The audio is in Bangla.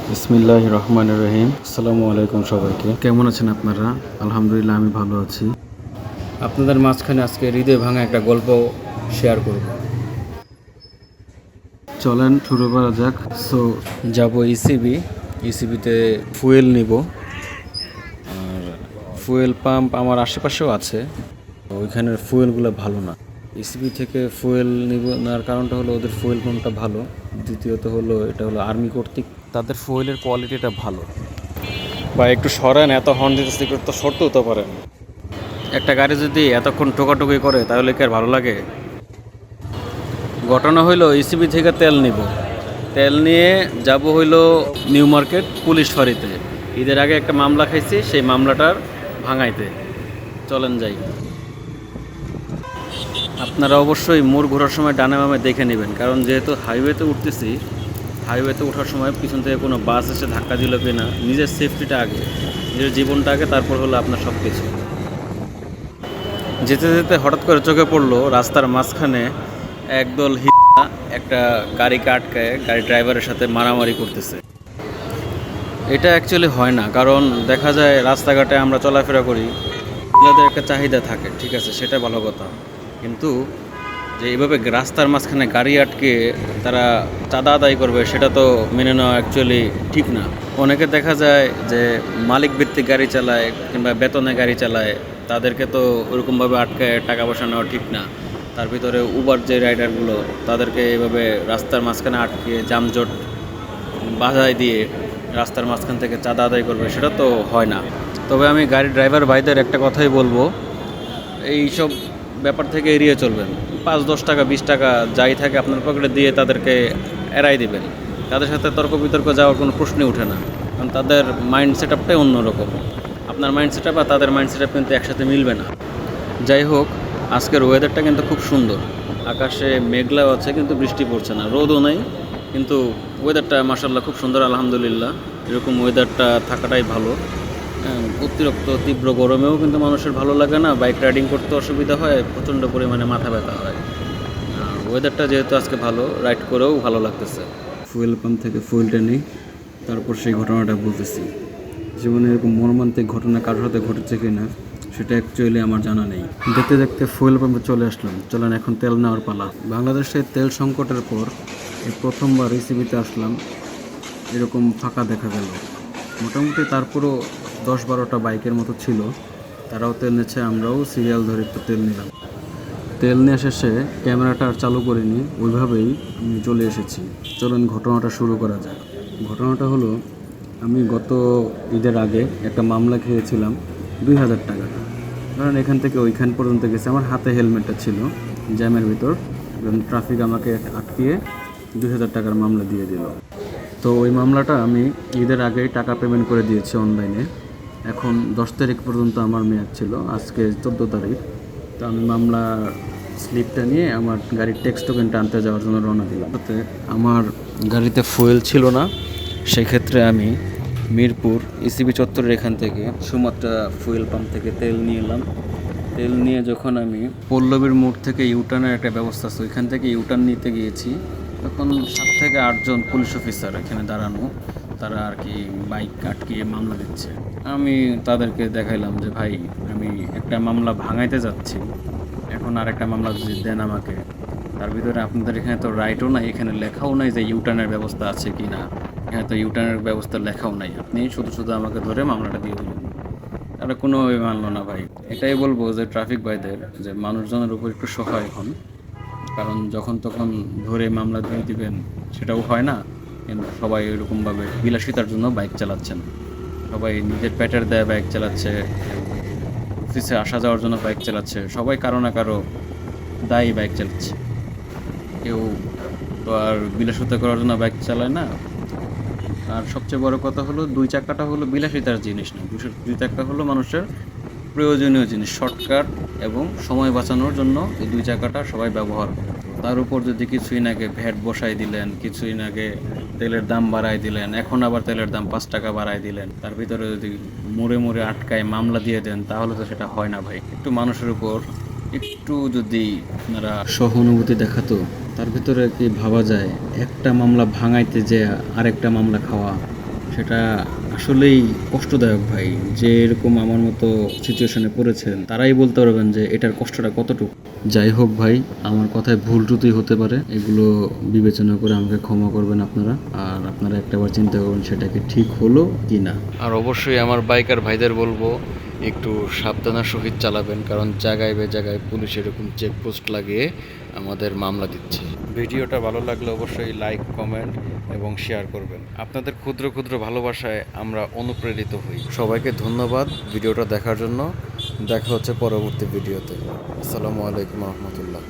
বিসমিল্লাহির রহমানির রহিম। আসসালামু আলাইকুম সবাইকে। কেমন আছেন আপনারা? আলহামদুলিল্লাহ, আমি ভালো আছি। আপনাদের মাঝখানে আজকে হৃদয় ভাঙা একটা গল্প শেয়ার করব। চলেন শুরু করা যাক। যাব ইসিবিতে ফুয়েল নিব। আর ফুয়েল পাম্প আমার আশেপাশেও আছে, ওইখানের ফুয়েলগুলো ভালো না। ইসিবি থেকে ফুয়েল নেওয়ার কারণটা হলো ওদের ফুয়েল পাম্পটা ভালো, দ্বিতীয়ত হলো এটা হলো আর্মি কর্তৃক, তাদের ফুয়েলের কোয়ালিটিটা ভালো। বা একটু সরেন, এত হর্ন দিতেছে, তো সরতেও তো পারেন। একটা গাড়ি যদি এতক্ষণ টোকাটুকি করে তাহলে কি আর ভালো লাগে? ঘটনা হইলো ইসিবি থেকে তেল নিব, তেল নিয়ে যাব হইলো নিউ মার্কেট পুলিশ ফাঁড়িতে। ঈদের আগে একটা মামলা খাইছি, সেই মামলাটার ভাঙাইতে। চলেন যাই। আপনারা অবশ্যই মোড় ঘোরার সময় ডানে বামে দেখে নেবেন, কারণ যেহেতু হাইওয়েতে উঠতেছি, হাইওয়েতে ওঠার সময় পিছন থেকে কোনো বাস এসে ধাক্কা দিল কি না, নিজের সেফটিটা আগে, নিজের জীবনটা আগে, তারপর হলো আপনার সব কিছু। যেতে যেতে হঠাৎ করে চোখে পড়লো রাস্তার মাঝখানে একদল একটা গাড়িকে আটকায় গাড়ি ড্রাইভারের সাথে মারামারি করতেছে। এটা অ্যাকচুয়ালি হয় না, কারণ দেখা যায় রাস্তাঘাটে আমরা চলাফেরা করি, তাদের একটা চাহিদা থাকে, ঠিক আছে, সেটা ভালো কথা। কিন্তু যে এইভাবে রাস্তার মাঝখানে গাড়ি আটকে তারা চাঁদা আদায় করবে, সেটা তো মেনে নেওয়া অ্যাকচুয়ালি ঠিক না। অনেকে দেখা যায় যে মালিক ভিত্তিক গাড়ি চালায় কিংবা বেতনে গাড়ি চালায়, তাদেরকে তো ওরকমভাবে আটকে টাকা পয়সা নেওয়া ঠিক না। তার ভিতরে উবার যে রাইডারগুলো, তাদেরকে এইভাবে রাস্তার মাঝখানে আটকে যানজট বাধায় দিয়ে রাস্তার মাঝখান থেকে চাঁদা আদায় করবে, সেটা তো হয় না। তবে আমি গাড়ির ড্রাইভার ভাইদের একটা কথাই বলবো, এইসব ব্যাপার থেকে এড়িয়ে চলবেন। 5-10 টাকা 20 টাকা যাই থাকে আপনার পকেটে দিয়ে তাদেরকে এড়াই দিবেন। তাদের সাথে তর্ক বিতর্ক যাওয়ার কোনো প্রশ্নই ওঠে না, কারণ তাদের মাইন্ড সেট আপটাই অন্যরকম। আপনার মাইন্ড সেট আপ আর তাদের মাইন্ড সেট আপ কিন্তু একসাথে মিলবে না। যাই হোক, আজকের ওয়েদারটা কিন্তু খুব সুন্দর। আকাশে মেঘলাও আছে কিন্তু বৃষ্টি পড়ছে না, রোদও নেই, কিন্তু ওয়েদারটা মাশাআল্লাহ খুব সুন্দর, আলহামদুলিল্লাহ। এরকম ওয়েদারটা থাকাটাই ভালো। অতিরিক্ত তীব্র গরমেও কিন্তু মানুষের ভালো লাগে না, বাইক রাইডিং করতে অসুবিধা হয়, প্রচণ্ড পরিমাণে মাথা ব্যথা হয়। ওয়েদারটা যেহেতু আজকে ভালো, রাইড করেও ভালো লাগতেছে। ফুয়েল পাম্প থেকে ফুয়েলটা নিই, তারপর সেই ঘটনাটা বলতেছি। জীবনে এরকম মর্মান্তিক ঘটনা কারোর সাথে ঘটেছে কি না সেটা অ্যাকচুয়ালি আমার জানা নেই। দেখতে দেখতে ফুয়েল পাম্পে চলে আসলাম। চলেন এখন তেল নেওয়ার পালা। বাংলাদেশে তেল সংকটের পর এই প্রথমবার ইসিবিতে আসলাম, এরকম ফাঁকা দেখা গেল। মোটামুটি তারপরও 10-12টা বাইকের মতো ছিল, তারাও তেল নিচ্ছে, আমরাও সিরিয়াল ধরে একটু তেল নিলাম। তেল নিয়ে শেষে ক্যামেরাটা আর চালু করিনি, ওইভাবেই আমি চলে এসেছি। চলুন ঘটনাটা শুরু করা যাক। ঘটনাটা হলো, আমি গত ঈদের আগে একটা মামলা খেয়েছিলাম 2000 টাকা। কারণ এখান থেকে ওইখান পর্যন্ত গেছে, আমার হাতে হেলমেটটা ছিল, জ্যামের ভিতর ট্রাফিক আমাকে আটকিয়ে 2000 টাকার মামলা দিয়ে দিল। তো ওই মামলাটা আমি ঈদের আগেই টাকা পেমেন্ট করে দিয়েছি অনলাইনে। এখন 10 তারিখ পর্যন্ত আমার মেয়াদ ছিল, আজকে 14 তারিখ। তো আমি মামলা স্লিপটা নিয়ে আমার গাড়ির ট্যাক্স টোকেনটা আনতে যাওয়ার জন্য রওনা দিলাম। তাতে আমার গাড়িতে ফুয়েল ছিল না, সেই ক্ষেত্রে আমি মিরপুর ইসিবি চত্বরের এখান থেকে সুমাত্রা ফুয়েল পাম্প থেকে তেল নিয়ে এলাম। তেল নিয়ে যখন আমি পল্লবীর মোড় থেকে ইউটার্নের একটা ব্যবস্থা আছে, ওইখান থেকে ইউটার্ন নিতে গিয়েছি, তখন 7 থেকে 8 জন পুলিশ অফিসার এখানে দাঁড়ানো, তারা আর কি বাইক আটকিয়ে মামলা দিচ্ছে। আমি তাদেরকে দেখাইলাম যে ভাই, আমি একটা মামলা ভাঙাইতে যাচ্ছি, এখন আর একটা মামলা যদি দেন আমাকে, তার ভিতরে আপনাদের এখানে তো রাইটও নাই, এখানে লেখাও নাই যে ইউটার্নের ব্যবস্থা আছে কি না, এখানে তো ইউটার্নের ব্যবস্থা লেখাও নাই, আপনি শুধু শুধু আমাকে ধরে মামলাটা দিয়ে দিলেন। তারা কোনোভাবে মানলো না ভাই। এটাই বলবো যে ট্রাফিক ভাইদের, যে মানুষজনের উপর একটু সহায় হন, কারণ যখন তখন ধরে মামলা দিয়ে দিবেন সেটাও হয় না, কিন্তু সবাই এরকমভাবে বিলাসিতার জন্য বাইক চালাচ্ছেন, সবাই নিজের পেটের দেয় বাইক চালাচ্ছে, অফিসে আসা যাওয়ার জন্য বাইক চালাচ্ছে, সবাই কারো না কারো দায়ী বাইক চালাচ্ছে। কেউ তো আর বিলাসিতা করার জন্য বাইক চালায় না। আর সবচেয়ে বড় কথা হলো, 2 চাকাটা হলো বিলাসিতার জিনিস না, 2 চাকা হলো মানুষের প্রয়োজনীয় জিনিস, শর্টকাট এবং সময় বাঁচানোর জন্য এই 2 চাকাটা সবাই ব্যবহার করে। তার উপর যদি কিছুই নাগে ভ্যাট বসাই দিলেন, কিছুই নাগে তেলের দাম বাড়াই দিলেন, এখন আবার তেলের দাম 5 টাকা বাড়াই দিলেন, তার ভিতরে যদি মোড়ে মোড়ে আটকায় মামলা দিয়ে দেন, তাহলে তো সেটা হয় না ভাই। একটু মানুষের উপর একটু যদি আপনারা সহানুভূতি দেখাতো, তার ভিতরে কি ভাবা যায়, একটা মামলা ভাঙাইতে যে আরেকটা মামলা খাওয়া, সেটা আসলেই কষ্টদায়ক ভাই। যে এরকম আমার মতো সিচুয়েশনে পড়েছেন তারাই বলতে পারবেন যে এটার কষ্টটা কতটুকু। যাই হোক ভাই, আমার কথায় ভুল ত্রুটি হতে পারে, এগুলো বিবেচনা করে আমাকে ক্ষমা করবেন আপনারা। আর আপনারা একটাবার চিন্তা করবেন সেটা কি ঠিক হলো কি না। আর অবশ্যই আমার বাইকার ভাইদের বলবো একটু সাবধানের সহিত চালাবেন, কারণ জায়গায় জায়গায় পুলিশ এরকম চেকপোস্ট লাগিয়ে আমাদের মামলা দিচ্ছে। ভিডিওটা ভালো লাগলে অবশ্যই লাইক, কমেন্ট এবং শেয়ার করবেন। আপনাদের ক্ষুদ্র ক্ষুদ্র ভালোবাসায় আমরা অনুপ্রেরিত হই। সবাইকে ধন্যবাদ ভিডিওটা দেখার জন্য। দেখা হচ্ছে পরবর্তী ভিডিওতে। আসসালামু আলাইকুম রহমতুল্লাহ।